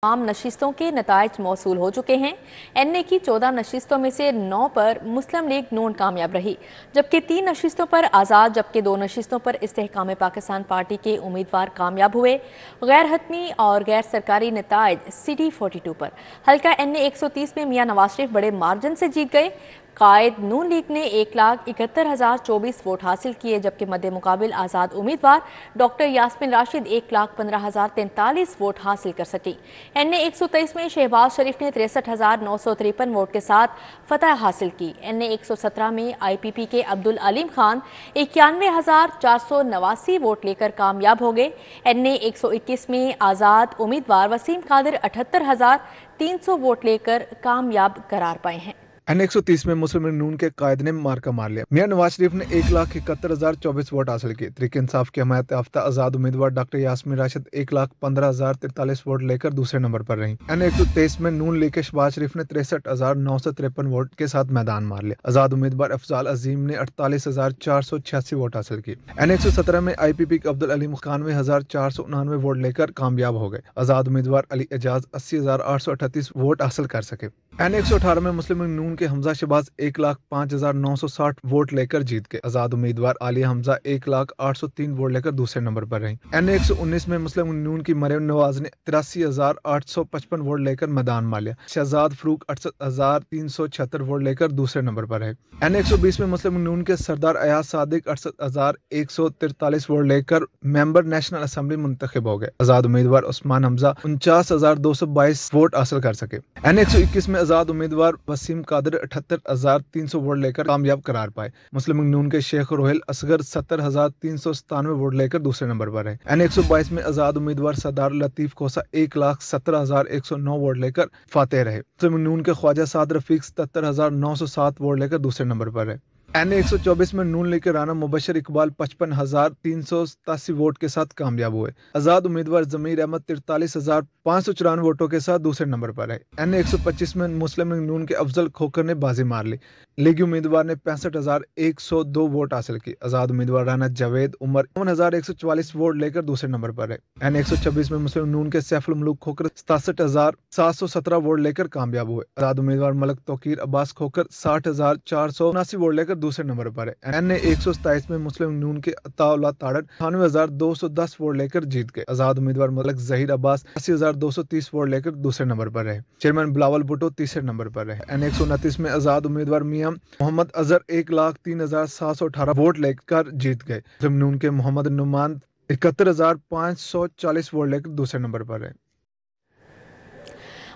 तमाम नशिस्तों के नताइज मौसूल हो चुके हैं। एनए की 14 नशिस्तों में से 9 पर मुस्लिम लीग नून कामयाब रही, जबकि 3 नशिस्तों पर आज़ाद जबकि 2 नशिस्तों पर इस्तेहकाम पाकिस्तान पार्टी के उम्मीदवार कामयाब हुए। गैर हतमी और गैर सरकारी नताइज सिटी 42 पर हल्का एनए 130 में मियां नवाज शरीफ बड़े मार्जिन से जीत गए। कायद नून लीग ने 1,71,024 वोट हासिल किए, जबकि मद्दे मुकाबिल आज़ाद उम्मीदवार डॉक्टर यास्मीन राशिद 1,15,043 वोट हासिल कर सकी। एनए 123 में शहबाज शरीफ ने 63,953 वोट के साथ फतह हासिल की। एनए 117 में आईपीपी के अब्दुल अलीम खान 91,489 वोट लेकर कामयाब हो गए। एनए 121 में आज़ाद उम्मीदवार वसीम कादिर 78,300 वोट लेकर कामयाब करार पाए हैं। एन 130 में मुस्लिम लीग नून के कायद ने मार्का मार लिया। मियां नवाज शरीफ ने 1,71,024 वोट हासिल किए। तहरीक इंसाफ की हमायत याफ्ता आजाद उम्मीदवार डॉक्टर यास्मीन राशिद 1,15,043 वोट लेकर दूसरे नंबर पर रही। एन 123 में नून लीग के शहबाज शरीफ ने 63,953 वोट के साथ मैदान मार लिया। आजाद उम्मीदवार अफजाल अजीम ने 48,486 वोट हासिल की। एन 117 में IPP के अब्दुल अलीम 91,489 वोट लेकर कामयाब हो गए। आजाद उम्मीदवार अली एजाज 80,838 वोट हासिल कर सके। एन 118 में मुस्लिम लीग नून के हमजा शहबाज 1,05,960 वोट लेकर जीत गए। आजाद उम्मीदवार आलिया हमजा 1,0803 वोट लेकर दूसरे नंबर पर रही। एन 119 में मुस्लिम लीग नून की मरियम नवाज ने 83,855 वोट लेकर मैदान मार लिया। शहजाद फरूक 68,376 वोट लेकर दूसरे नंबर पर रहे। एन 120 में मुस्लिम लीग नून के सरदार अयाज सादिक 68,143 वोट लेकर मेंबर नेशनल असेंबली मुंतखब हो गए। आजाद उम्मीदवार उस्मान हमजा 49,222 वोट हासिल कर सके। एन 121 में आजाद उम्मीदवार वसीम कादिर 78,300 वोट लेकर कामयाब करार पाए। मुस्लिम लीग नून के शेख रोहेल असगर 70,397 वोट लेकर दूसरे नंबर पर रहे। एन 122 में आजाद उम्मीदवार सरदार लतीफ खोसा 1,17,109 वोट लेकर फातेह रहे। मुस्लिम लीग नून के ख्वाजा साद रफीक 77,907 वोट लेकर दूसरे नंबर पर रहे। एन 124 में नून लीग के राना मुबशर इकबाल 55,387 वोट के साथ कामयाब हुए। आजाद उम्मीदवार जमीर अहमद 43,594 वोटों के साथ दूसरे नंबर पर है। एन 125 में मुस्लिम लीग नून के अफजल खोकर ने बाजी मार ली। लीगी उम्मीदवार ने 65,102 वोट हासिल की। आजाद उम्मीदवार राना जावेद उमर 51,144 वोट लेकर दूसरे नंबर पर है। एन 126 में मुस्लिम नून के सैफुल मलूक खोकर 67,717 वोट लेकर कामयाब हुए। आजाद उम्मीदवार मलक तौकीर अब्बास खोकर 60,479 वोट लेकर दूसरे नंबर पर है। एन 127 में मुस्लिम नून के अताउल्लाह ताड़न 98,210 वोट लेकर जीत गए। आजाद उम्मीदवार मलक जहीर अब्बास 80,230 वोट लेकर दूसरे नंबर पर रहे। चेयरमैन बिलावल भुट्टो तीसरे नंबर पर रहे। एन 129 में आजाद उम्मीदवार मियां मोहम्मद अजहर 1,03,718 वोट लेकर जीत गए। मुस्लिम नून के मोहम्मद नुमान 71,540 वोट लेकर दूसरे नंबर पर रहे।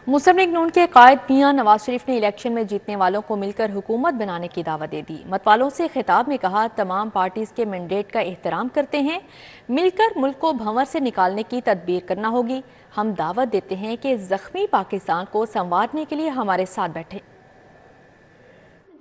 मुस्लिम लीग नून के कायद मियां नवाज शरीफ ने इलेक्शन में जीतने वालों को मिलकर हुकूमत बनाने की दावत दे दी। मतवालों से खिताब में कहा, तमाम पार्टीज के मैंडेट का एहतराम करते हैं, मिलकर मुल्क को भंवर से निकालने की तदबीर करना होगी। हम दावत देते हैं कि जख्मी पाकिस्तान को संवारने के लिए हमारे साथ बैठे।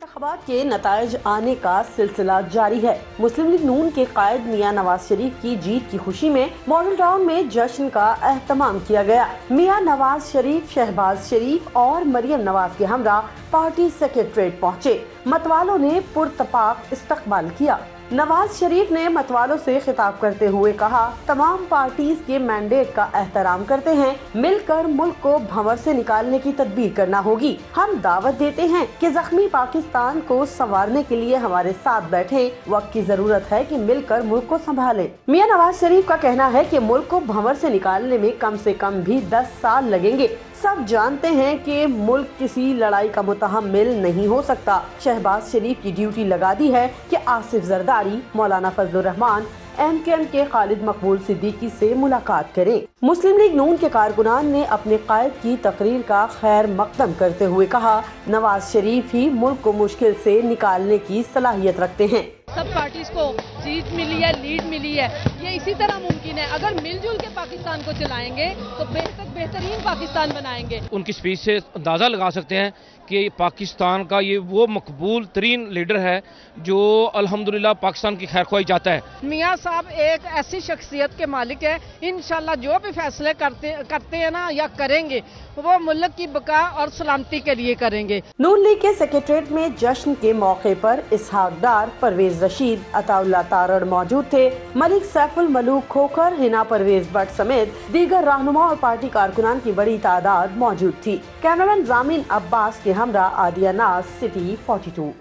इंतखाबात के नताइज आने का सिलसिला जारी है। मुस्लिम लीग नून के कायद मियां नवाज शरीफ की जीत की खुशी में मॉडल टाउन में जश्न का एहतमाम किया गया। मियां नवाज शरीफ, शहबाज शरीफ और मरियम नवाज के हमरा पार्टी सेक्रेटरीट पहुँचे। मतवालों ने पुरतपाक इस्तकबाल किया। नवाज शरीफ ने मतवालों से खिताब करते हुए कहा, तमाम पार्टीज के मैंडेट का एहतराम करते हैं, मिलकर मुल्क को भंवर से निकालने की तदबीर करना होगी। हम दावत देते हैं कि जख्मी पाकिस्तान को संवारने के लिए हमारे साथ बैठे। वक्त की जरूरत है कि मिलकर मुल्क को संभालें। मियां नवाज शरीफ का कहना है कि मुल्क को भंवर से निकालने में कम से कम भी 10 साल लगेंगे। सब जानते हैं कि मुल्क किसी लड़ाई का मुतहम्मिल नहीं हो सकता। शहबाज शरीफ की ड्यूटी लगा दी है कि आसिफ जरदारी, मौलाना फजलुर रहमान, MKM के खालिद मकबूल सिद्दीकी से मुलाकात करें। मुस्लिम लीग नून के कारकुनान ने अपने कायद की तकरीर का खैर मकदम करते हुए कहा, नवाज शरीफ ही मुल्क को मुश्किल से निकालने की सलाहियत रखते हैं। सब पार्टीज को सीट मिली है, लीड मिली है, ये इसी तरह मुमकिन है। अगर मिलजुल के पाकिस्तान को चलाएंगे तो बेहतरीन पाकिस्तान बनाएंगे। उनकी स्पीच से अंदाज़ा लगा सकते हैं कि पाकिस्तान का ये वो मकबूल तरीन लीडर है जो अल्हम्दुलिल्लाह पाकिस्तान की खैरख्वाही चाहता है। मियां साहब एक ऐसी शख्सियत के मालिक है, इंशाल्लाह जो भी फैसले करते हैं ना या करेंगे वो मुल्क की बका और सलामती के लिए करेंगे। नून लीग के सेक्रेटरीट में जश्न के मौके पर इसहाक डार, परवेज परवेज रशीद, अताउल्ला तारड़ मौजूद थे। मलिक सैफुल मलूक खोखर, हिना परवेज भट्ट समेत दीगर रहनुमा और पार्टी कारकुनान की बड़ी तादाद मौजूद थी। कैमरामैन जामिन अब्बास के हमरा आदिया नाज, सिटी 42।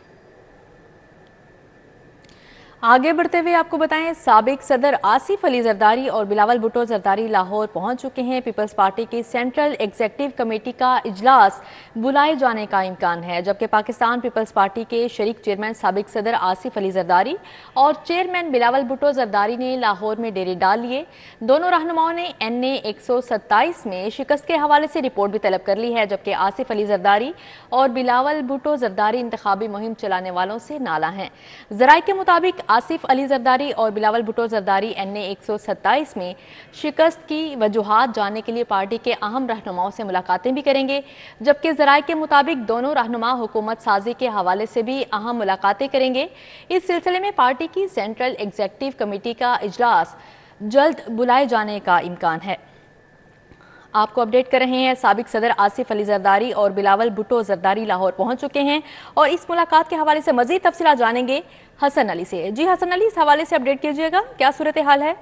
आगे बढ़ते हुए आपको बताएं, साबिक सदर आसिफ अली जरदारी और बिलावल भुट्टो जरदारी लाहौर पहुंच चुके हैं। पीपल्स पार्टी की सेंट्रल एग्जीक्यूटिव कमेटी का इजलास बुलाए जाने का इम्कान है, जबकि पाकिस्तान पीपल्स पार्टी के शरीक चेयरमैन साबिक सदर आसिफ अली जरदारी और चेयरमैन बिलावल भुट्टो जरदारी ने लाहौर में डेरे डाल लिए। दोनों रहनुमाओं ने NA 127 में शिकस्त के हवाले से रिपोर्ट भी तलब कर ली है, जबकि आसिफ अली जरदारी और बिलावल भुट्टो जरदारी इंतखाबी मुहिम चलाने वालों से नाला हैं। जराये के मुताबिक आसिफ अली जरदारी और बिलावल भुट्टो जरदारी NA 127 में शिकस्त की वजूहात जानने के लिए पार्टी के अहम रहनुमाओं से मुलाकातें भी करेंगे, जबकि जराये के मुताबिक दोनों रहनुमा हुकूमत साजी के हवाले से भी अहम मुलाकातें करेंगे। इस सिलसिले में पार्टी की सेंट्रल एग्जीक्यूटिव कमेटी का इजलास जल्द बुलाए जाने का इम्कान है। आपको अपडेट कर रहे हैं, साबिक सदर आसिफ अली जरदारी और बिलावल भुट्टो जरदारी लाहौर पहुंच चुके हैं और इस मुलाकात के हवाले से मजीद तफसीलात जानेंगे हसन अली से। जी हसन अली, इस हवाले से अपडेट कीजिएगा, क्या सूरत हाल है?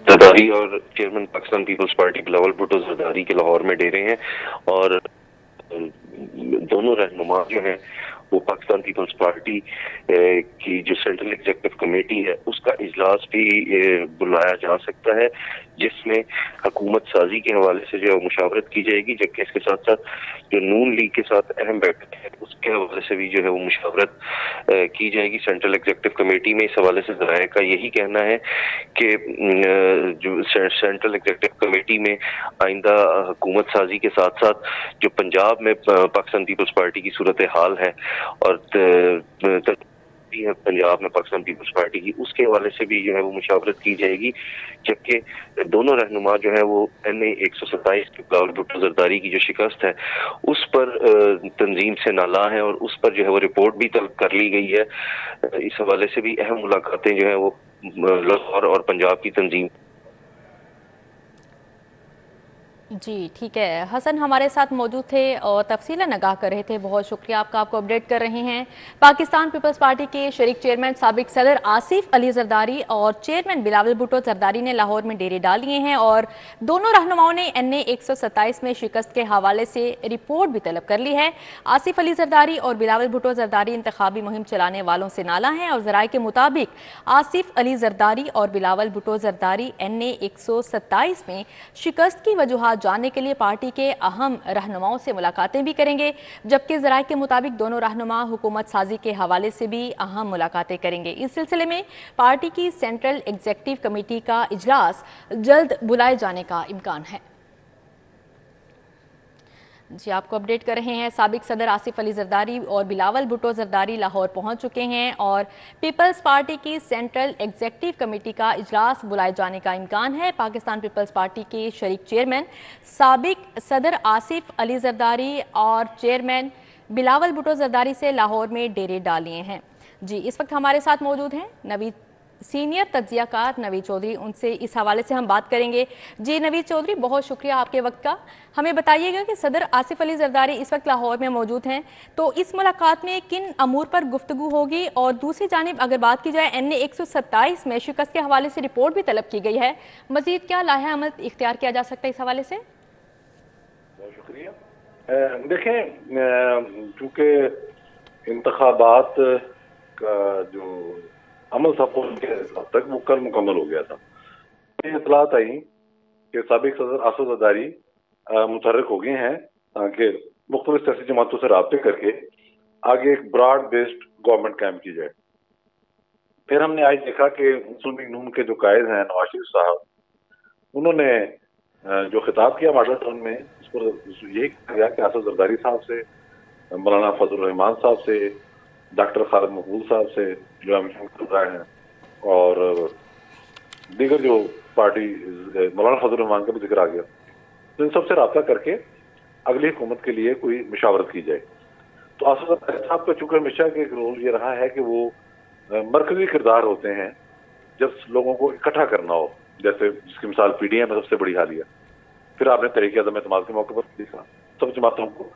जरदारी और chairman Pakistan Peoples Party Bilawal Bhutto Zardari के लाहौर में डेरे हैं और दोनों रहनुमा जो हैं वो पाकिस्तान पीपल्स पार्टी की जो सेंट्रल एग्जीक्यूटिव कमेटी है उसका इजलास भी बुलाया जा सकता है, जिसमें हुकूमत साजी के हवाले से जो है मुशावरत की जाएगी, जबकि इसके साथ साथ जो नून लीग के साथ अहम बैठक है उसके हवाले से भी जो है वो मुशावरत की जाएगी सेंट्रल एग्जीक्यूटिव कमेटी में। इस हवाले से जराये का यही कहना है कि जो सेंट्रल एग्जीक्यूटिव कमेटी में आइंदा हुकूमत साजी के साथ साथ जो पंजाब में पाकिस्तान पीपल्स पार्टी की सूरत हाल है और है पंजाब में पाकिस्तान पीपल्स पार्टी की, उसके हवाले से भी जो है वो मुशावरत की जाएगी, जबकि दोनों रहनुमा जो है वो NA 127 के बिलावल भुट्टो जरदारी की जो शिकस्त है उस पर तंजीम से नाला है और उस पर जो है वो रिपोर्ट भी तलब कर ली गई है। इस हवाले से भी अहम मुलाकातें जो है वो लाहौर और पंजाब की तंजीम। जी ठीक है, हसन हमारे साथ मौजूद थे और तफसीलन आगाह कर रहे थे, बहुत शुक्रिया आपका। आपको अपडेट कर रहे हैं, पाकिस्तान पीपल्स पार्टी के शरीक चेयरमैन साबिक सदर आसिफ अली जरदारी और चेयरमैन बिलावल भुट्टो जरदारी ने लाहौर में डेरे डाल लिए हैं और दोनों रहनुमाओं ने NA 127 में शिकस्त के हवाले से रिपोर्ट भी तलब कर ली है। आसिफ अली जरदारी और बिलावल भुट्टो जरदारी इंतखाबी मुहिम चलाने वालों से नाला हैं और जराये के मुताबिक आसिफ अली जरदारी और बिलावल भुट्टो जरदारी NA 127 में शिकस्त की वजूहात जानने के लिए पार्टी के अहम रहनुमाओं से मुलाकातें भी करेंगे, जबकि जराये के मुताबिक दोनों रहनुमा हुकूमत साजी के हवाले से भी अहम मुलाकातें करेंगे। इस सिलसिले में पार्टी की सेंट्रल एग्जीक्यूटिव कमेटी का इजलास जल्द बुलाए जाने का इम्कान है। जी आपको अपडेट कर रहे हैं, साबिक सदर आसिफ अली जरदारी और बिलावल भुट्टो जरदारी लाहौर पहुंच चुके हैं और पीपल्स पार्टी की सेंट्रल एग्जीक्यूटिव कमेटी का इजलास बुलाए जाने का इम्कान है। पाकिस्तान पीपल्स पार्टी के शरीक चेयरमैन साबिक सदर आसिफ अली जरदारी और चेयरमैन बिलावल भुट्टो जरदारी से लाहौर में डेरे डाल लिए हैं। जी इस वक्त हमारे साथ मौजूद हैं सीनियर तज्जियाकार नवीद चौधरी, उनसे इस हवाले से हम बात करेंगे। जी नवीद चौधरी, बहुत शुक्रिया आपके वक्त का। हमें बताइएगा कि सदर आसिफ अली जरदारी इस वक्त लाहौर में मौजूद हैं, तो इस मुलाकात में किन अमूर पर गुफ्तगू होगी और दूसरी जानिब अगर बात की जाए NA 127 में शिकस्त के हवाले से रिपोर्ट भी तलब की गई है, मजीद क्या लाहे अमल इख्तियार किया जा सकता है इस हवाले से? बहुत शुक्रिया। देखें, चूँकि इंतखाबात का जो अमल था अब तक वो कल मुकम्मल हो गया था, ये इतलात आई कि साबिक सदर आसिफ जरदारी मुतहर्रिक हो गए हैं ताकि मुख्तलिफ सियासी जमातों से राब्ते करके आगे एक ब्रॉड बेस्ड गवर्नमेंट कायम की जाए। फिर हमने आज देखा कि मुस्लिम लीग नून के जो कायद हैं नवाज शरीफ साहब, उन्होंने जो खिताब किया मॉडल टाउन में, उस पर यही कहा गया कि आसिफ जरदारी साहब से, मौलाना फजल रहमान साहब से, डॉक्टर खालिद मकबूल साहब से जो अमीर कर रहे हैं और दीगर जो पार्टी मौलाना फजल रहमान का भी जिक्र आ गया, तो इन सबसे रब्ता करके अगली हुकूमत के लिए कोई मशावरत की जाए। तो आसिफ जरदारी साहब का चूंकि हमेशा का एक रोल ये रहा है कि वो मरकजी किरदार होते हैं जब लोगों को इकट्ठा करना हो, जैसे जिसकी मिसाल PDM में सबसे बड़ी हालिया, फिर आपने तहरीक अदम एतमाद के मौके पर देखा सब जमातों को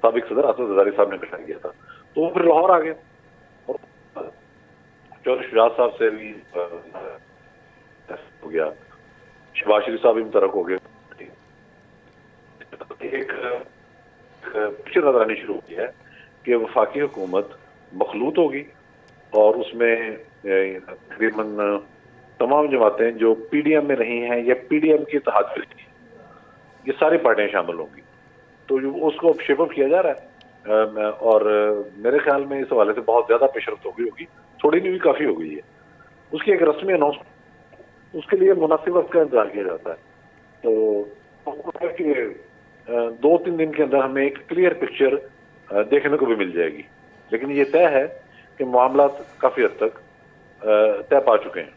साबिक सदर आसिफ जरदारी साहब ने इकट्ठा किया था, तो वो फिर लाहौर आ गए। चौधरी शुजात साहब से भी हो गया, शहबाज शरीफ साहब भी मुतरक हो गए। एक पिक्चर नजर आनी शुरू हुई है कि वफाकी हुकूमत मखलूत होगी और उसमें तकरीबन तमाम जमातें जो PDM में रही हैं या PDM के इत्तेहाद में रही हैं, ये सारी पार्टियां शामिल होंगी। तो जो उसको अब शेप अप किया जा रहा है और मेरे ख्याल में इस हवाले से बहुत ज्यादा पेशरफ्त होगी, थोड़ी नहीं भी काफी हो गई है। उसकी एक रस्मी अनाउंसमेंट, उसके लिए मुनासिब वक्त का इंतजार किया जाता है। तो कि 2-3 दिन के अंदर हमें एक क्लियर पिक्चर देखने को भी मिल जाएगी, लेकिन ये तय है कि मामला काफी हद तक तय पा चुके हैं।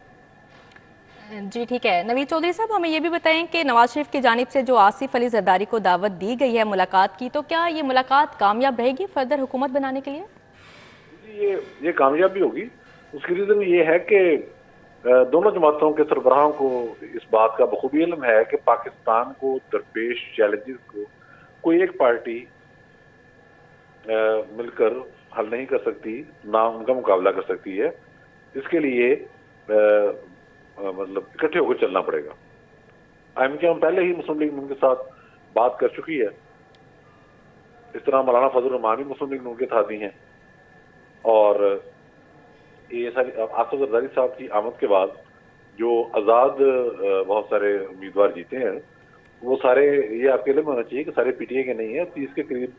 जी ठीक है। नवीद चौधरी साहब, हमें ये भी बताएं कि नवाज शरीफ की जानिब से जो आसिफ अली जरदारी को दावत दी गई है मुलाकात की, तो क्या ये मुलाकात कामयाब रहेगी फर्दर हुकूमत बनाने के लिए? ये कामयाबी होगी। उसकी रीजन ये है कि दोनों जमातों के सरबराहों को इस बात का बखूबी इल्म है कि पाकिस्तान को दरपेश चैलेंजेस को कोई एक पार्टी मिलकर हल नहीं कर सकती, ना उनका मुकाबला कर सकती है। इसके लिए मतलब इकट्ठे होकर चलना पड़ेगा। IMKM पहले ही मुस्लिम लीग नून के साथ बात कर चुकी है। इस तरह मौलाना फजल रहमान भी मुस्लिम लीग नून के साथी हैं और ये सारी आसिफ जरदारी साहब की आमद के बाद जो आज़ाद बहुत सारे उम्मीदवार जीते हैं, वो सारे, ये आपके लिए होना चाहिए कि सारे PTA के नहीं है, 30 के करीब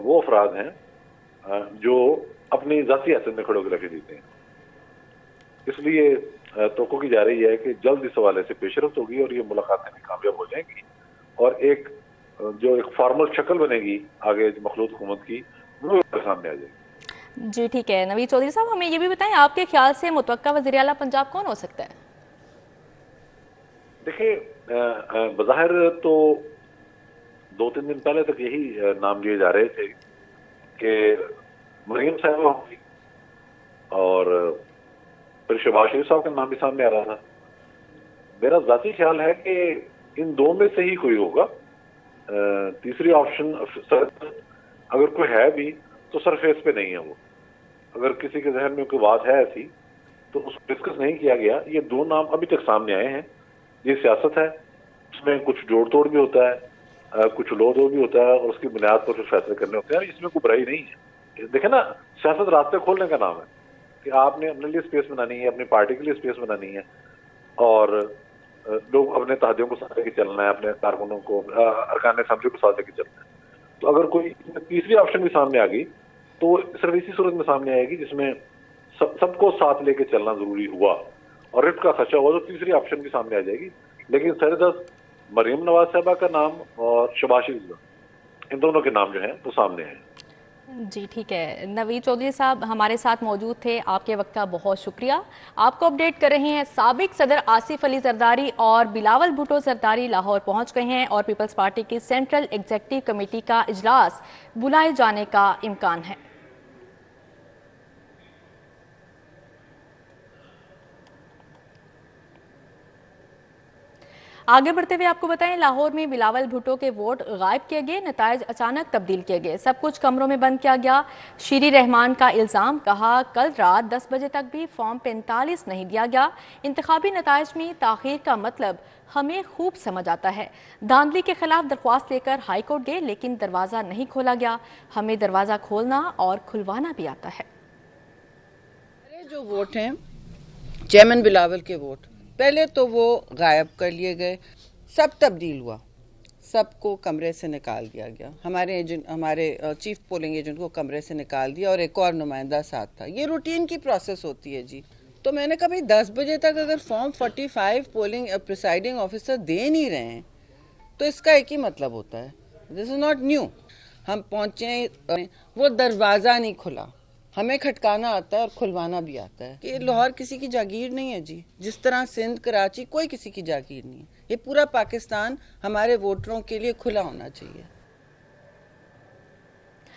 वो अफराद हैं जो अपनी जाती हैसियत में खड़े होकर रखे जीते हैं। इसलिए तवक्को की जा रही है कि जल्द इस हवाले से पेशरफ्त होगी और ये मुलाकातें भी कामयाब हो जाएंगी और एक फॉर्मल शक्ल बनेगी आगे मखलूत हुकूमत की, वो सामने आ जाएगी। जी ठीक है। नवीद चौधरी साहब, हमें ये भी बताएं, आपके ख्याल से मुतवक्का वज़ीर आला पंजाब कौन हो सकता है? देखिए, बज़ाहिर तो 2-3 दिन पहले तक यही नाम लिए जा रहे थे कि मरियम साहिबा होंगी और फिर शहबाज शरीफ साहब का नाम भी सामने आ रहा था। मेरा ज़ाती ख्याल है कि इन दो में से ही कोई होगा। तीसरी ऑप्शन अगर कोई है भी तो सरफेस पे नहीं है वो। अगर किसी के जहन में कोई बात है ऐसी तो उसको डिस्कस नहीं किया गया। ये दो नाम अभी तक सामने आए हैं। ये सियासत है, उसमें कुछ जोड़ तोड़ भी होता है, कुछ लो दो भी होता है और उसकी बुनियाद पर कुछ फैसले करने होते हैं। इसमें कोई बुराई नहीं है। देखे ना, सियासत रास्ते खोलने का नाम है कि आपने अपने लिए स्पेस बनानी है, अपनी पार्टी के लिए स्पेस बनानी है और लोग अपने तहदियों को साथ लेके चलना है, अपने कारकुनों को, अरकान असेंबली को साथ लेके चलना है। तो अगर कोई तीसरी ऑप्शन भी सामने आ गई तो सिर्फ इसी सूरत में सामने आएगी जिसमें सबको साथ लेके चलना जरूरी हुआ और रिट का खर्चा हुआ, तो तीसरी ऑप्शन भी सामने आ जाएगी। लेकिन सरदस्त मरियम नवाज साहबा का नाम और शहबाज शरीफ, इन दोनों के नाम जो हैं वो सामने हैं। जी ठीक है। नवीद चौधरी साहब हमारे साथ मौजूद थे, आपके वक्त का बहुत शुक्रिया। आपको अपडेट कर रहे हैं, साबिक सदर आसिफ अली जरदारी और बिलावल भुट्टो जरदारी लाहौर पहुंच गए हैं और पीपल्स पार्टी की सेंट्रल एग्जीक्यूटिव कमेटी का इजलास बुलाए जाने का इम्कान है। आगे बढ़ते हुए आपको बताएं, लाहौर में बिलावल भुट्टो के वोट गायब किए गए, नतायज अचानक तब्दील किए गए, सब कुछ कमरों में बंद किया गया। शीरी रहमान का इल्ज़ाम, कहा कल रात 10 बजे तक भी फॉर्म 45 नहीं दिया गया। इंतखाबी नतायज में ताख़ीर का मतलब हमें खूब समझ आता है। धांधली के खिलाफ दरख्वास्त लेकर हाई कोर्ट गए लेकिन दरवाज़ा नहीं खोला गया। हमें दरवाज़ा खोलना और खुलवाना भी आता है। जो वोट हैं चेयरमैन बिलावल के वोट, पहले तो वो गायब कर लिए गए, सब तब्दील हुआ, सबको कमरे से निकाल दिया गया। हमारे चीफ पोलिंग एजेंट को कमरे से निकाल दिया और एक और नुमाइंदा साथ था। ये रूटीन की प्रोसेस होती है जी। तो मैंने कहा भाई 10 बजे तक अगर फॉर्म 45 पोलिंग प्रिसाइडिंग ऑफिसर दे नहीं रहे हैं तो इसका एक ही मतलब होता है, दिस इज नॉट न्यू। हम पहुंचे, वो दरवाज़ा नहीं खुला। हमें खटकाना आता है और खुलवाना भी आता है। कि लाहौर किसी की जागीर नहीं है जी, जिस तरह सिंध, कराची कोई किसी की जागीर नहीं है। ये पूरा पाकिस्तान हमारे वोटरों के लिए खुला होना चाहिए।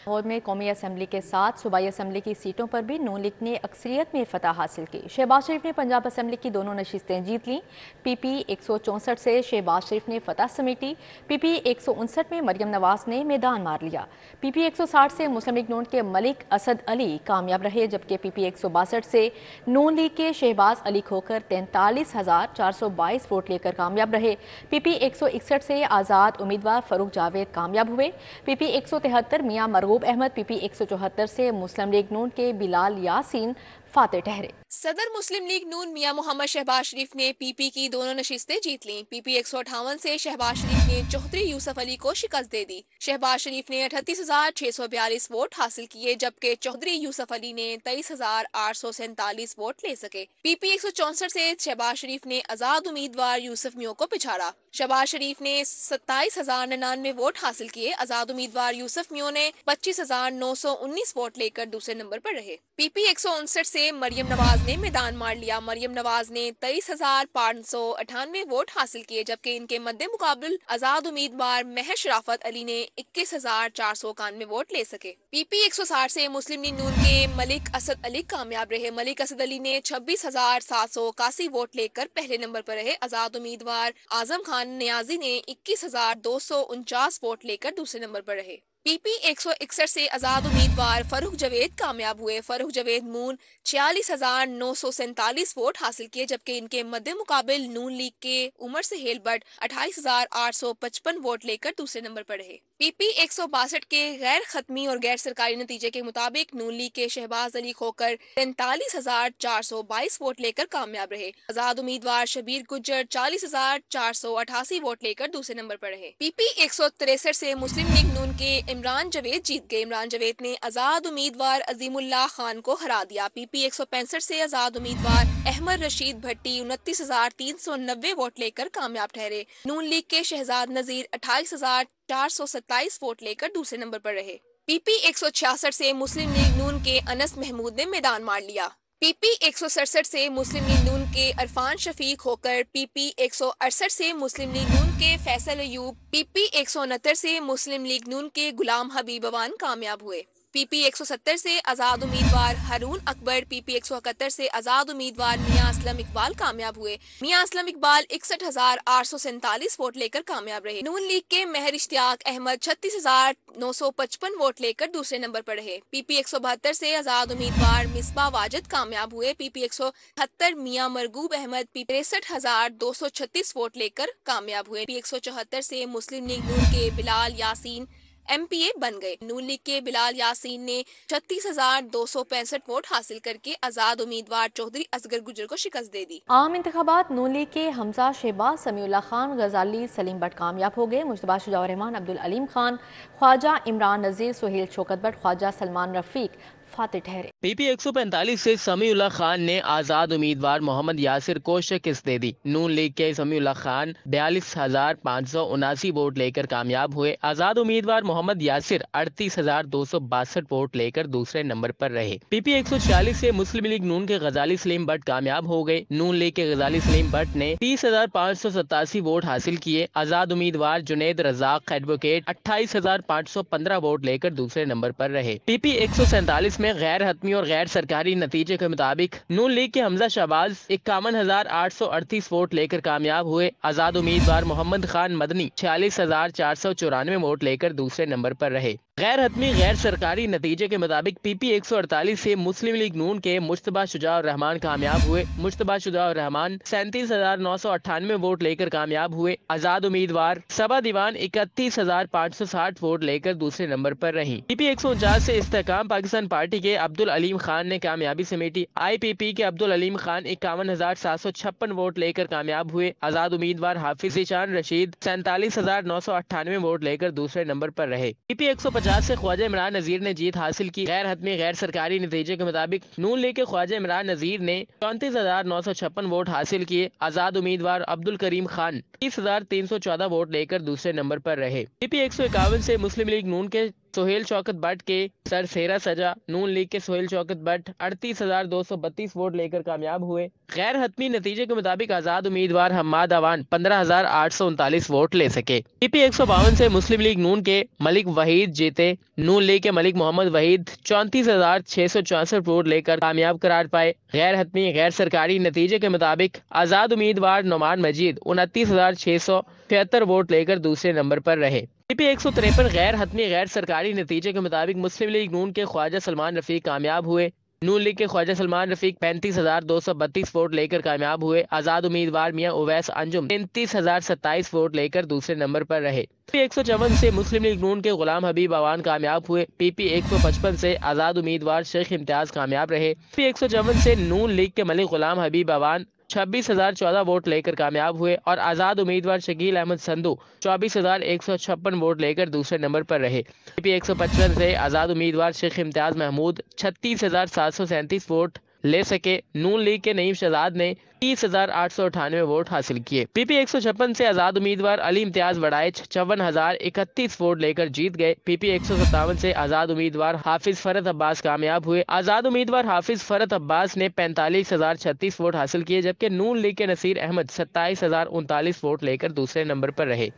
लाहौर में कौमी असम्बली के साथ सूबाई असम्बली की सीटों पर भी नून लीग ने अक्सरियत में फतह हासिल की। शहबाज शरीफ ने पंजाब असम्बली की दोनों नशिस्तें जीत लीं। PP 164 से शहबाज शरीफ ने फतह समेटी। PP 159 में मरियम नवाज ने मैदान मार लिया। PP 160 से मुस्लिम लीग नून के मलिक असद अली कामयाब रहे, जबकि PP 162 से नून लीग के शहबाज अली खोकर 43,422 वोट लेकर कामयाब रहे। PP 161 से आज़ाद उम्मीदवार फरूक जावेद कामयाब हुए। PP 173 मियां मरगूब अहमद, PP 174 से मुस्लिम लीग नून के बिलाल यासीन फातेह ठहरे। सदर मुस्लिम लीग नून मियां मोहम्मद शहबाज शरीफ ने PP की दोनों नशिस्तें जीत लीं। PP 158 से शहबाज शरीफ ने चौधरी यूसुफ अली को शिकस्त दे दी। शहबाज शरीफ ने 38,642 वोट हासिल किए, जबकि चौधरी यूसुफ अली ने 23,847 वोट ले सके। PP 164 से शहबाज शरीफ ने आजाद उम्मीदवार यूसुफ मियों को पिछाड़ा। शहबाज शरीफ ने 27,099 वोट हासिल किए। आजाद उम्मीदवार यूसुफ मियों ने 25,919 वोट लेकर दूसरे नंबर पर रहे। PP 159 से मरियम नवाज ने मैदान मार लिया। मरियम नवाज ने 23,598 वोट हासिल किए, जबकि इनके मद्दे मुकाबल आजाद उम्मीदवार महज शराफत अली ने 21,491 वोट ले सके। PP 160 से मुस्लिम लीग नून के मलिक असद अली कामयाब रहे। मलिक असद अली ने 26,781 वोट लेकर पहले नंबर पर रहे। आजाद उम्मीदवार आजम खान नियाजी ने 21,249 वोट लेकर दूसरे नंबर पर रहे। PP 161 से आजाद उम्मीदवार फरूक जावेद कामयाब हुए। फरूक जावेद मून 46,947 वोट हासिल किए, जबकि इनके मद्दे मुकाबिल नून लीग के उमर सहेल भट्ट 28,855 वोट लेकर दूसरे नंबर पर रहे। PP 162 के गैर खत्मी और गैर सरकारी नतीजे के मुताबिक नून लीग के शहबाज अली खोकर 43,422 वोट लेकर कामयाब रहे। आजाद उम्मीदवार शबीर गुज्जर 40,488 वोट लेकर दूसरे नंबर पर रहे। PP 163 से मुस्लिम लीग नून के इमरान जावेद जीत गए। इमरान जावेद ने आजाद उम्मीदवार अजीमुल्लाह खान को हरा दिया। PP 165 से आजाद उम्मीदवार अहमद रशीद भट्टी 29,390 वोट लेकर कामयाब ठहरे। नून लीग के शहजाद नजीर 28,427 वोट लेकर दूसरे नंबर पर रहे। PP 166 से मुस्लिम लीग नून के अनस महमूद ने मैदान मार लिया। PP 167 से मुस्लिम लीग नून के अरफान शफीक होकर PP 168 से मुस्लिम लीग नून के फैसल अयूब, PP 169 से मुस्लिम लीग नून के गुलाम हबीब अवान कामयाब हुए। PP 170 से आजाद उम्मीदवार हारून अकबर, PP 171 से आजाद उम्मीदवार मियां असलम इकबाल कामयाब हुए। मियां असलम इकबाल 61,847 वोट लेकर कामयाब रहे। नून लीग के महर इश्तियाक अहमद 36,955 वोट लेकर दूसरे नंबर पर रहे। PP 172 से आजाद उम्मीदवार मिसबा वाजिद कामयाब हुए। PP 178 मियां मरगूब अहमद 63,236 वोट लेकर कामयाब हुए। PP 174 से मुस्लिम लीग नून के बिलाल यासीन MPA बन गए। नून लीग के बिलाल यासीन ने 36,265 वोट हासिल करके आजाद उम्मीदवार चौधरी असगर गुजर को शिकस्त दे दी। आम इंतखाबात नून लीग के हमजा शहबाज, समीउल्लाह खान गजाली, सलीम भट्ट कामयाब हो गए। मुश्तबा शुजा रहमान, अब्दुल अलीम खान, ख्वाजा इमरान नजीर, सुहेल शौकत भट्ट, ख्वाजा सलमान रफीक फातेह ठहरे। PP 145 से समीउल्लाह खान ने आजाद उम्मीदवार मोहम्मद यासिर को शिकस्त दे दी। नून लीग के समीउल्लाह खान 42,579 वोट लेकर कामयाब हुए। आजाद उम्मीदवार मोहम्मद यासिर 38,262 वोट लेकर दूसरे नंबर पर रहे। PP 146 से मुस्लिम लीग नून के गजाली सलीम भट्ट कामयाब हो गए। नून लीग के गजाली सलीम भट्ट ने 30,587 वोट हासिल किए। आजाद उम्मीदवार जुनेद रजाक एडवोकेट 28,515 वोट लेकर दूसरे नंबर पर रहे। PP 147 में गैर हतमी और गैर सरकारी नतीजे के मुताबिक नून लीग के हमजा शहबाज 51,838 वोट लेकर कामयाब हुए। आजाद उम्मीदवार मोहम्मद खान मदनी 46,494 वोट लेकर दूसरे नंबर पर रहे। गैर हतमी गैर सरकारी नतीजे के मुताबिक PP 148 से मुस्लिम लीग नून के मुश्तबा शुजा रहमान कामयाब हुए। मुश्तबा शुजा रहमान 37,998 वोट लेकर कामयाब हुए। आजाद उम्मीदवार सबा दीवान 31,560 वोट लेकर दूसरे नंबर पर रही। PP 149 से इस्तेकाम पाकिस्तान पार्टी के अब्दुल अलीम खान ने कामयाबी समेटी। IPP के अब्दुल अलीम खान 51,756 वोट लेकर कामयाब हुए। आजाद उम्मीदवार हाफिज ईशान रशीद 47,998 वोट लेकर दूसरे नंबर पर रहे। PP 150 से ख्वाजा इमरान नजीर ने जीत हासिल की। गैर हतमी गैर सरकारी नतीजे के मुताबिक नून लीग के ख्वाजा इमरान नजीर ने 34,956 वोट हासिल किए। आजाद उम्मीदवार अब्दुल करीम खान 30,314 वोट लेकर दूसरे नंबर पर रहे। PP 151 से मुस्लिम लीग नून के सोहेल शौकत भट्ट के सर सेरा सजा नून लीग के सोहेल शौकत भट्ट 38,232 वोट लेकर कामयाब हुए। गैर हतमी नतीजे के मुताबिक आजाद उम्मीदवार हम्माद अवान 15,839 वोट ले सके। पीपी 152 से मुस्लिम लीग नून के मलिक वहीद जीते। नून लीग के मलिक मोहम्मद वहीद 34,664 वोट लेकर कामयाब करार पाए। गैर हतमी गैर सरकारी नतीजे के मुताबिक आजाद उम्मीदवार नोमान मजीद 29,673 वोट लेकर दूसरे नंबर पर रहे। पीपी 153 गैर हतमी गैर सरकारी नतीजे के मुताबिक मुस्लिम लीग नून के ख्वाजा सलमान रफीक कामयाब हुए। नून लीग के ख्वाजा सलमान रफीक 35,232 वोट लेकर कामयाब हुए। आजाद उम्मीदवार मियां उवैस अंजुम 33,027 वोट लेकर दूसरे नंबर पर रहे। पीपी 154 से मुस्लिम लीग नून के गुलाम हबीब अवान कामयाब हुए। पीपी 155 से आजाद उम्मीदवार शेख इम्तियाज कामयाब रहे। पीपी 154 से नून लीग के मलिक गुलाम हबीब अवान 26,014 वोट लेकर कामयाब हुए और आजाद उम्मीदवार शकील अहमद संधू 24,156 वोट लेकर दूसरे नंबर पर रहे। पीपी 155 से आजाद उम्मीदवार शेख इम्तियाज महमूद 36,737 वोट ले सके। नून लीग के नईम शहजाद ने 30,898 वोट हासिल किए। पीपी 156 से आजाद उम्मीदवार अली इम्तियाज वड़ाइच 54,031 वोट लेकर जीत गए। पीपी 157 से आजाद उम्मीदवार हाफिज फरत अब्बास कामयाब हुए। आजाद उम्मीदवार हाफिज फरत अब्बास ने 45,036 वोट हासिल किए, जबकि नून लीग के नसीर अहमद 27,039 वोट लेकर दूसरे नंबर पर रहे।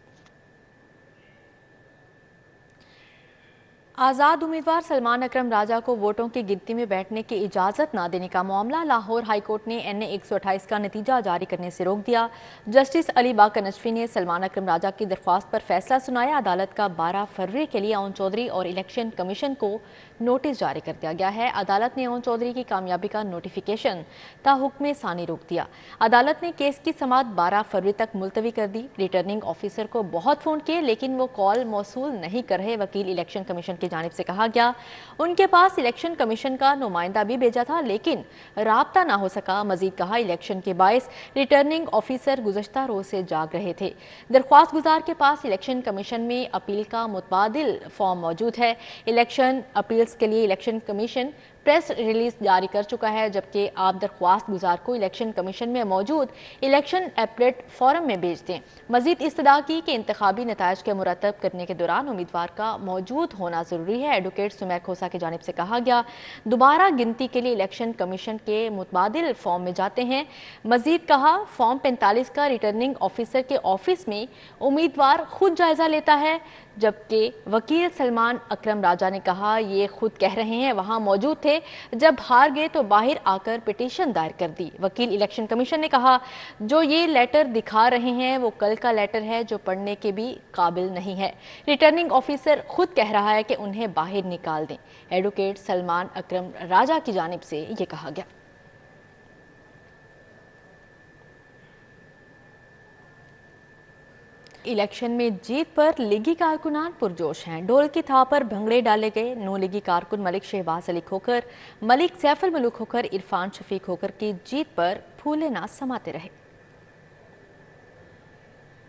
आज़ाद उम्मीदवार सलमान अकरम राजा को वोटों की गिनती में बैठने की इजाज़त न देने का मामला लाहौर हाईकोर्ट ने NA 128 का नतीजा जारी करने से रोक दिया। जस्टिस अली बाकर नजफी ने सलमान अकरम राजा की दरख्वास्त पर फैसला सुनाया। अदालत का 12 फरवरी के लिए ओन चौधरी और इलेक्शन कमीशन को नोटिस जारी कर दिया गया है। अदालत ने ओन चौधरी की कामयाबी का नोटिफिकेशन ताहुक्म सानी रोक दिया। अदालत ने केस की समाअत 12 फरवरी तक मुलतवी कर दी। रिटर्निंग ऑफिसर को बहुत फ़ोन किए लेकिन वो कॉल मौसूल नहीं कर रहे। वकील इलेक्शन कमीशन की जानिब से कहा गया उनके पास इलेक्शन कमीशन का नुमाइंदा भी भेजा था लेकिन राब्ता ना हो सका। मजीद कहा इलेक्शन के बायस रिटर्निंग ऑफिसर गुज़श्ता रोज से जाग रहे थे। दरख्वास्त गुजार के पास इलेक्शन कमीशन में अपील का मुतबादिल फॉर्म मौजूद है। इलेक्शन अपील्स के लिए इलेक्शन कमीशन प्रेस रिलीज जारी कर चुका है, जबकि आप दरख्वास्त गुजार को इलेक्शन कमीशन में मौजूद इलेक्शन एपलेट फॉरम में भेज दें। मजीद इस्तदा की कि इंतखाबी नताइज के मुरतब करने के दौरान उम्मीदवार का मौजूद होना जरूरी है। एडवोकेट सुमैर खोसा की जानिब से कहा गया दोबारा गिनती के लिए इलेक्शन कमीशन के मुतबादिल फॉर्म में जाते हैं। मजीद कहा फॉर्म 45 का रिटर्निंग ऑफिसर के ऑफिस में उम्मीदवार खुद जायजा लेता है, जबकि वकील सलमान अकरम राजा ने कहा ये खुद कह रहे हैं वहां मौजूद थे, जब हार गए तो बाहर आकर पिटीशन दायर कर दी। वकील इलेक्शन कमीशन ने कहा जो ये लेटर दिखा रहे हैं वो कल का लेटर है जो पढ़ने के भी काबिल नहीं है। रिटर्निंग ऑफिसर खुद कह रहा है कि उन्हें बाहर निकाल दें। एडवोकेट सलमान अकरम राजा की जानिब से ये कहा गया। इलेक्शन में जीत पर लीगी कारकुनान पुरजोश हैं। ढोल की थाप पर भंगड़े डाले गए। नौ लीगी कारकुन मलिक शहबाज अली खोखर, मलिक सैफुल मलूक खोखर, इरफान शफीक खोखर की जीत पर फूले ना समाते रहे।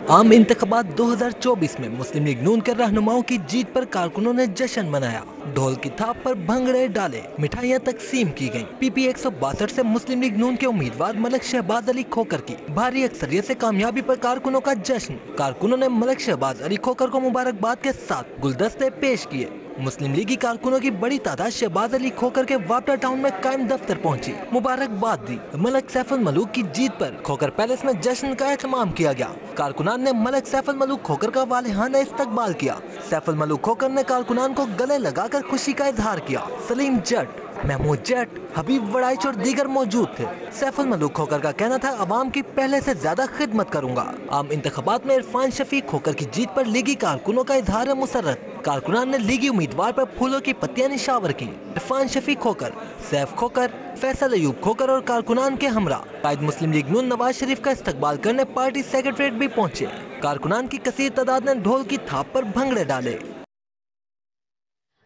आम इंतखाबात 2024 में मुस्लिम लीग नून के रहनुमाओं की जीत पर कारकुनों ने जश्न मनाया। ढोल की थाप पर भंगड़े डाले, मिठाइयाँ तकसीम की गयी। पीपी 162 से मुस्लिम लीग नून के उम्मीदवार मलिक शहबाज अली खोखर की भारी अक्सरियत से कामयाबी पर कारकुनों का जश्न। कारकुनों ने मलिक शहबाज अली खोखर को मुबारकबाद के साथ गुलदस्ते पेश किए। मुस्लिम लीगी कारकुनों की बड़ी तादाद शहबाज अली खोखर के वापटा टाउन में कायम दफ्तर पहुंची, मुबारकबाद दी। मलिक सैफुल मलूक की जीत पर खोखर पैलेस में जश्न का एहतमाम किया गया। कारकुनान ने मलिक सैफुल मलूक खोखर का वालिहाना इस्तकबाल किया। सैफुल मलूक खोखर ने कारकुनान को गले लगाकर खुशी का इजहार किया। सलीम जट, महमूद जट, हबीब वड़ाइच और दीगर मौजूद थे। सैफुल मलूक खोखर का कहना था अवाम की पहले से ज्यादा खिदमत करूंगा। आम इंतखाबात में इरफान शफीक खोखर की जीत पर लीगी कारकुनों का इजहार मुसर्रत। कारकुनान ने लीगी उम्मीदवार पर फूलों की पत्तियां निशावर की। इरफान शफीक खोखर, सैफ खोखर, फैसल अयूब खोखर और कारकुनान के हमरा कायद मुस्लिम लीग नून नवाज शरीफ का इस्तकबाल करने पार्टी सेक्रेटरीट भी पहुंचे। कारकुनान की कसीर तादाद ने ढोल की थाप पर भंगड़े डाले।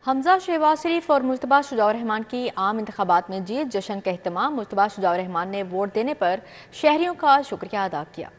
हमजा शहबाज शरीफ और मुर्तबा शुजाउर रहमान की आम इंतखाबात में जीत जश्न का एहतमाम। मुर्तबा शुजाउर रहमान ने वोट देने पर शहरियों का शुक्रिया अदा किया।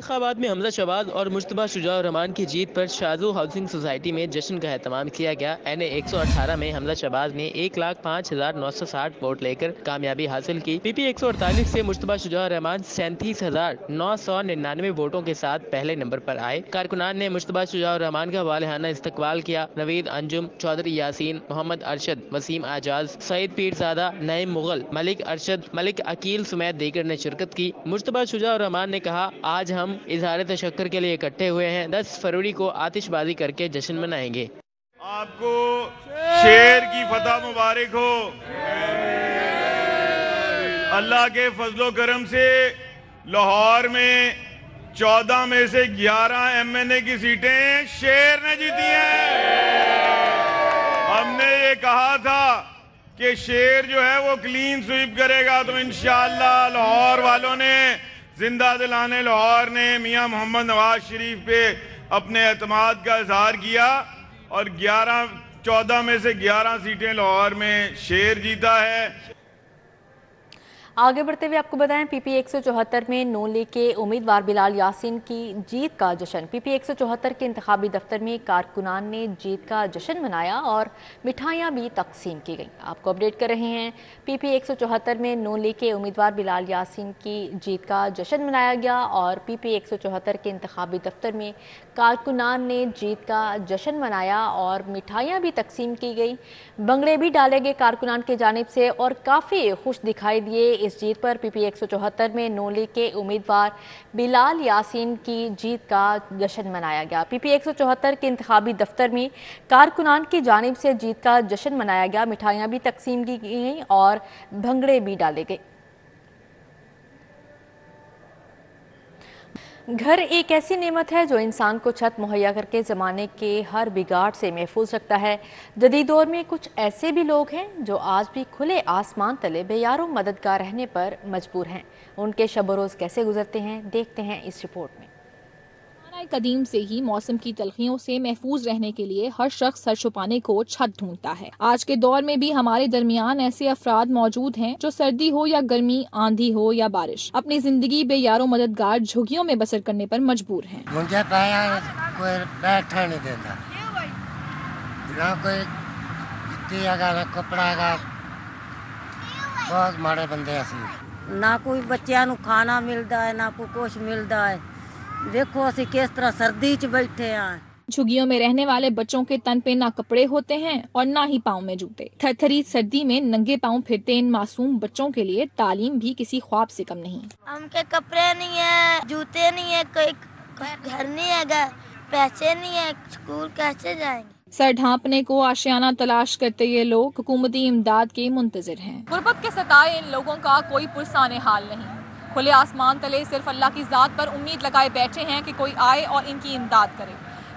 इंतखाबात में हमजा शहबाज और मुश्तबा शुजा रहमान की जीत पर शाजू हाउसिंग सोसाइटी में जश्न का एहतमाम किया गया। NA 118 में हमजा शहबाज ने 1,05,960 वोट लेकर कामयाबी हासिल की। PP 148 से मुश्तबा शुजा रहमान 37,999 वोटों के साथ पहले नंबर पर आए। कारकुनान ने मुश्तबा शुजा रहमान का वालिहाना इस्तकबाल किया। नवीद अंजुम, चौधरी यासीन, मोहम्मद अरशद, वसीम आजाज, सईद पीरजादा, नईम मुगल, मलिक अरशद, मलिक अकील समेत दीगर ने शिरकत की। मुश्तबा शुजा रहमान ने कहा, आज हम इजहार तशक्कुर के लिए इकट्ठे हुए हैं। 10 फरवरी को आतिशबाजी करके जश्न मनाएंगे। आपको शेर की फतह मुबारक हो। अल्लाह के फजलो करम से लाहौर में 14 में से 11 MNA की सीटें शेर ने जीती हैं। हमने ये कहा था कि शेर जो है वो क्लीन स्वीप करेगा, तो इंशाअल्लाह लाहौर वालों ने, जिंदा दिलाने लाहौर ने मियां मोहम्मद नवाज शरीफ पे अपने एतमाद का इजहार किया और 14 में से 11 सीटें लाहौर में शेर जीता है। आगे बढ़ते हुए आपको बताएं, PP 174 में नून लीग के उम्मीदवार बिलाल यासीन की जीत का जश्न। PP 174 के इंतखाबी दफ्तर में कारकुनान ने जीत का जश्न मनाया और मिठाइयाँ भी तकसीम की गईं। आपको अपडेट कर रहे हैं, PP 174 में नून लीग के उम्मीदवार बिलाल यासीन की जीत का जश्न मनाया गया और PP 174 के इंतखाबी दफ्तर में कारकुनान ने जीत का जश्न मनाया और मिठाइयाँ भी तकसीम की गई। भंगड़े भी डाले गए कारकुनान की जानिब से और काफ़ी खुश दिखाई दिए। इस जीत पर PP 174 में नून लीग के उम्मीदवार बिलाल यासीन की जीत का जश्न मनाया गया। PP 174 के इंतखाबी दफ्तर में कारकुनान की जानिब से जीत का जश्न मनाया गया। मिठाइयाँ भी तकसीम की गईं और भंगड़े भी डाले गए। घर एक ऐसी नेमत है जो इंसान को छत मुहैया करके ज़माने के हर बिगाड़ से महफूज रखता है। जदीद दौर में कुछ ऐसे भी लोग हैं जो आज भी खुले आसमान तले बेयारो मददगार रहने पर मजबूर हैं। उनके शब रोज़ कैसे गुजरते हैं, देखते हैं इस रिपोर्ट में। कदीम से ही मौसम की तलखियों से महफूज रहने के लिए हर शख्स सर छुपाने को छत ढूंढता है। आज के दौर में भी हमारे दरमियान ऐसे अफराद मौजूद हैं जो सर्दी हो या गर्मी, आंधी हो या बारिश, अपनी जिंदगी बेयारो मददगार झुग्गियों में बसर करने पर मजबूर हैं। मुझे कोई बैठा नहीं देता, ना कोई ना कपड़ा का, बहुत माड़े बंदे असी। ना कोई बच्चों को खाना मिलता है, ना कोई कुछ मिलता है। देखो असी किस तरह सर्दी च बैठे हैं। झुग्गियों में रहने वाले बच्चों के तन पे ना कपड़े होते हैं और ना ही पाँव में जूते। थरथरी सर्दी में नंगे पाँव फिरते इन मासूम बच्चों के लिए तालीम भी किसी ख्वाब से कम नहीं। हमके कपड़े नहीं है, जूते नहीं है, कोई घर नहीं है, पैसे नहीं है, स्कूल कैसे जाएंगे। सर ढांपने को आशियाना तलाश करते ये लोग हुकूमती इमदाद के मुंतजिर हैं। गुर्बत के सताए इन लोगों का कोई पुरसाने हाल नहीं। खुले आसमान तले सिर्फ अल्लाह की ज़ात पर उम्मीद लगाए बैठे हैं कि कोई आए और इनकी इमदाद करे।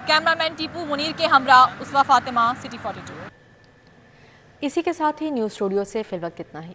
कैमरामैन टीपू मुनीर के हमरा उसवा फातिमा, सिटी 42। इसी के साथ ही न्यूज़ स्टूडियो से फिल वक्त इतना ही।